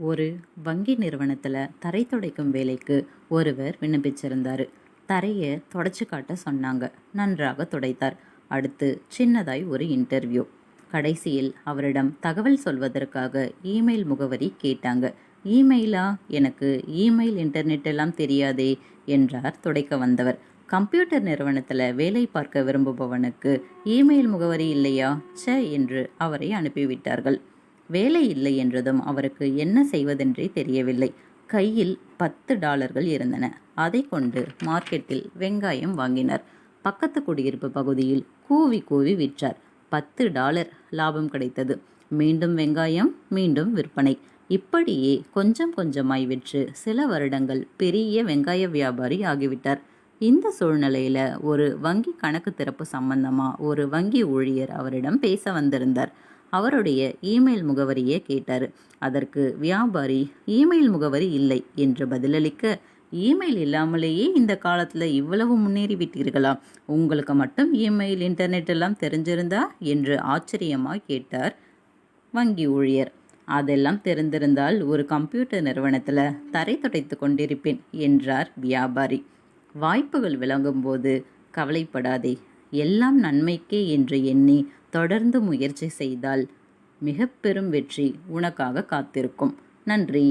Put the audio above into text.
ஒரு வங்கி நிறுவனத்தில் தரை துடைக்கும் வேலைக்கு ஒருவர் விண்ணப்பிச்சிருந்தார். தரையை தொடச்சி காட்ட சொன்னாங்க. நன்றாக துடைத்தார். அடுத்து சின்னதாய் ஒரு இன்டர்வியூ. கடைசியில் அவரிடம் தகவல் சொல்வதற்காக இமெயில் முகவரி கேட்டாங்க. இமெயிலா? எனக்கு இமெயில் இன்டர்நெட் எல்லாம் தெரியாதே என்றார் துடைக்க வந்தவர். கம்ப்யூட்டர் நிறுவனத்தில் வேலை பார்க்க விரும்புபவனுக்கு இமெயில் முகவரி இல்லையா என்று அவரை அனுப்பிவிட்டார்கள். வேலை இல்லை என்றதும் அவருக்கு என்ன செய்வதென்றே தெரியவில்லை. கையில் $10 இருந்தன. அதை கொண்டு மார்க்கெட்டில் வெங்காயம் வாங்கினார். பக்கத்து குடியிருப்பு பகுதியில் கூவி கூவி விற்றார். $10 லாபம் கிடைத்தது. மீண்டும் வெங்காயம், மீண்டும் விற்பனை. இப்படியே கொஞ்சம் கொஞ்சமாய் விற்று சில வருடங்கள் பெரிய வெங்காய வியாபாரி ஆகிவிட்டார். இந்த சூழ்நிலையில ஒரு வங்கி கணக்கு திறப்பு சம்பந்தமா ஒரு வங்கி ஊழியர் அவரிடம் பேச வந்திருந்தார். அவருடைய இமெயில் முகவரியே கேட்டார். அதற்கு வியாபாரி இமெயில் முகவரி இல்லை என்று பதிலளிக்க, இமெயில் இல்லாமலேயே இந்த காலத்தில் இவ்வளவு முன்னேறி விட்டீர்களா? உங்களுக்கு மட்டும் இமெயில் இன்டர்நெட் எல்லாம் தெரிஞ்சிருந்தா என்று ஆச்சரியமாக கேட்டார் வங்கி ஊழியர். அதெல்லாம் தெரிந்திருந்தால் ஒரு கம்ப்யூட்டர் நிறுவனத்தில் தரை துடைத்து கொண்டிருப்பேன் என்றார் வியாபாரி. வாய்ப்புகள் விளங்கும்போது கவலைப்படாதே. எல்லாம் நன்மைக்கே என்று எண்ணி தொடர்ந்து முயற்சி செய்தால் மிக பெரும் வெற்றி உனக்காக காத்திருக்கும். நன்றி.